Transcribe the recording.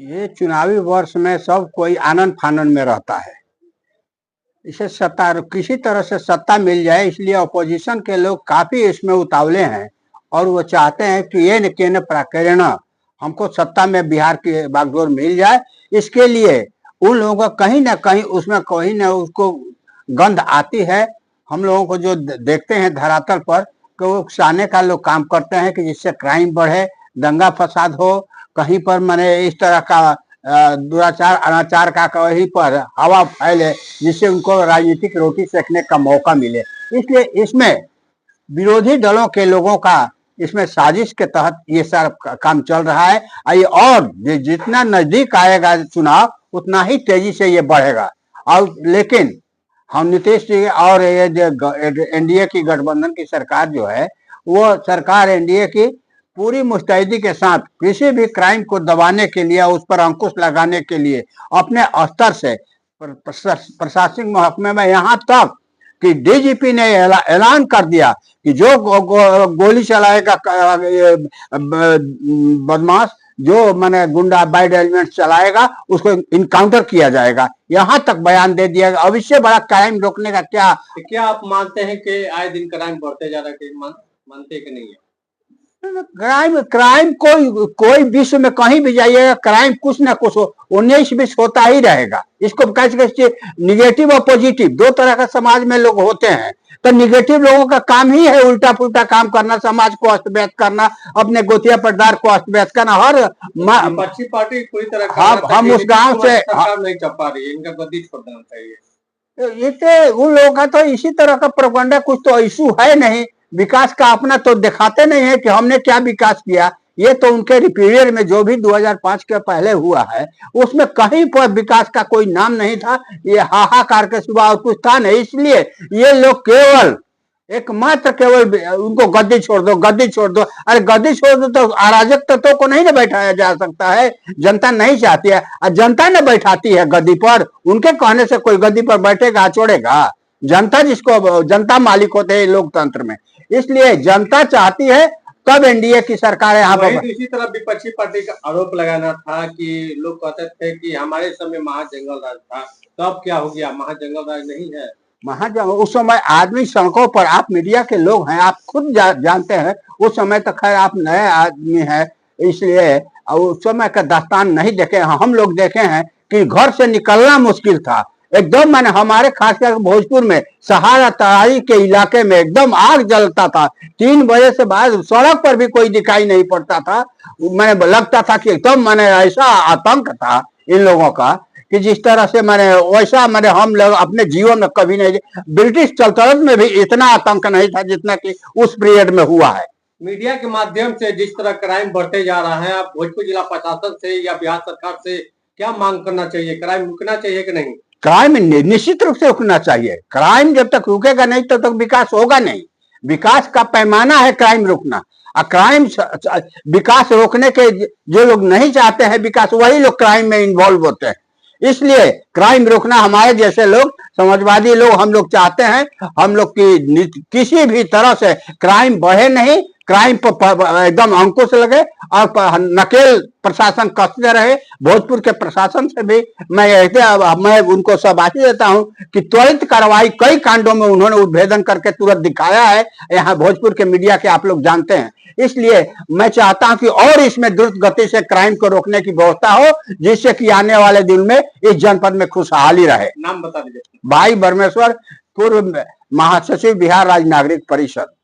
ये चुनावी वर्ष में सब कोई आनंद फानंद में रहता है। इसे सत्ता किसी तरह से सत्ता मिल जाए, इसलिए अपोजिशन के लोग काफी इसमें उतावले हैं और वो चाहते हैं कि ये न प्रकरण हमको सत्ता में बिहार की बागडोर मिल जाए। इसके लिए उन लोगों को कहीं ना कहीं उसमें कहीं ना उसको गंध आती है। हम लोगों को जो देखते हैं धरातल पर कि वो उकसाने का लोग काम करते हैं कि जिससे क्राइम बढ़े, दंगा फसाद हो, कहीं पर मैंने इस तरह का दुराचार अनाचार का कहीं पर हवा फैले जिससे उनको राजनीतिक रोटी सेकने का मौका मिले। इसलिए इसमें विरोधी दलों के लोगों का इसमें साजिश के तहत ये सारा काम चल रहा है। और जितना नजदीक आएगा चुनाव उतना ही तेजी से ये बढ़ेगा। और लेकिन हम नीतीश जी और ये जो एनडीए की गठबंधन की सरकार जो है, वो सरकार एनडीए की पूरी मुस्तैदी के साथ किसी भी क्राइम को दबाने के लिए, उस पर अंकुश लगाने के लिए अपने स्तर से प्रशासनिक महकमे में यहाँ तक कि डीजीपी ने ऐलान कर दिया कि जो गोली चलाएगा बदमाश, जो मैंने गुंडा बैड एलिमेंट चलाएगा उसको इनकाउंटर किया जाएगा, यहाँ तक बयान दे दिया। अब इससे बड़ा क्राइम रोकने का क्या आप मानते हैं कि आए दिन क्राइम बढ़ते जा रहा है? मानते कि नहीं है? क्राइम कोई विश्व में कहीं भी जाइएगा क्राइम कुछ ना कुछ 19-20 होता ही रहेगा। इसको कैसे निगेटिव और पॉजिटिव दो तरह का समाज में लोग होते हैं। तो निगेटिव लोगों का काम ही है उल्टा पुल्टा काम करना, समाज को अस्त व्यस्त करना, अपने गोतिया पटदार को अस्त व्यस्त करना। हर विपक्षी पार्टी पूरी तरह हम उस गांव से नहीं चल पा रही है, इनका गद्दी छोड़ देना चाहिए। ये उन लोगों का तो इसी तरह का प्रोपेगेंडा, कुछ तो इशू है नहीं। विकास का अपना तो दिखाते नहीं है कि हमने क्या विकास किया। ये तो उनके पीरियड में जो भी 2005 के पहले हुआ है उसमें कहीं पर विकास का कोई नाम नहीं था। ये हाहाकार के सिवा और कुछ था नहीं। इसलिए ये लोग केवल एकमात्र केवल उनको गद्दी छोड़ दो, गद्दी छोड़ दो। अरे गद्दी छोड़ दो तो अराजक तत्वों को नहीं ना बैठाया जा सकता है। जनता नहीं चाहती है और जनता ने बैठाती है गद्दी पर। उनके कहने से कोई गद्दी पर बैठेगा छोड़ेगा? जनता, जिसको जनता मालिक होते हैं लोकतंत्र में, इसलिए जनता चाहती है तब एनडीए की सरकार यहाँ पर। इसी तरह विपक्षी पार्टी का आरोप लगाना था कि लोग कहते थे कि हमारे समय महाजंगल राज था, तो अब क्या हो गया? महाजंगल राज नहीं है। उस समय आदमी सड़कों पर, आप मीडिया के लोग हैं, आप खुद जानते हैं उस समय तो खैर आप नए आदमी हैं, इसलिए उस समय का दास्तान नहीं देखे। हम लोग देखे हैं कि घर से निकलना मुश्किल था एकदम। मैंने हमारे खासकर भोजपुर में सहारा तराई के इलाके में एकदम आग जलता था। 3 बजे से बाद सड़क पर भी कोई दिखाई नहीं पड़ता था। मैंने लगता था कि एकदम मैंने ऐसा आतंक था इन लोगों का कि जिस तरह से मैंने वैसा मैंने हम लोग अपने जीवन में कभी नहीं। ब्रिटिश सल्तनत में भी इतना आतंक नहीं था जितना कि उस पीरियड में हुआ है। मीडिया के माध्यम से जिस तरह क्राइम बढ़ते जा रहा है, आप भोजपुर जिला प्रशासन से या बिहार सरकार से क्या मांग करना चाहिए? क्राइम रुकना चाहिए कि नहीं? क्राइम निश्चित रूप से रुकना चाहिए। क्राइम जब तक रुकेगा नहीं तब तक विकास होगा नहीं। विकास का पैमाना है क्राइम रुकना। और क्राइम विकास रोकने के जो लोग नहीं चाहते हैं विकास, वही लोग क्राइम में इन्वॉल्व होते हैं। इसलिए क्राइम रोकना हमारे जैसे लोग, समझवादी लोग, हम लोग चाहते हैं हम लोग की किसी भी तरह से क्राइम बढ़े नहीं, क्राइम पर एकदम अंकुश लगे और नकेल प्रशासन कसते रहे। भोजपुर के प्रशासन से भी मैं उनको शाबाशी देता हूं कि त्वरित कार्रवाई कई कांडों में उन्होंने उद्भेदन करके तुरंत दिखाया है। यहाँ भोजपुर के मीडिया के आप लोग जानते हैं। इसलिए मैं चाहता हूं कि और इसमें द्रुत गति से क्राइम को रोकने की व्यवस्था हो, जिससे कि आने वाले दिन में इस जनपद में खुशहाली रहे। नाम बता दीजिए। भाई परमेश्वर, पूर्व महासचिव बिहार राज्य नागरिक परिषद।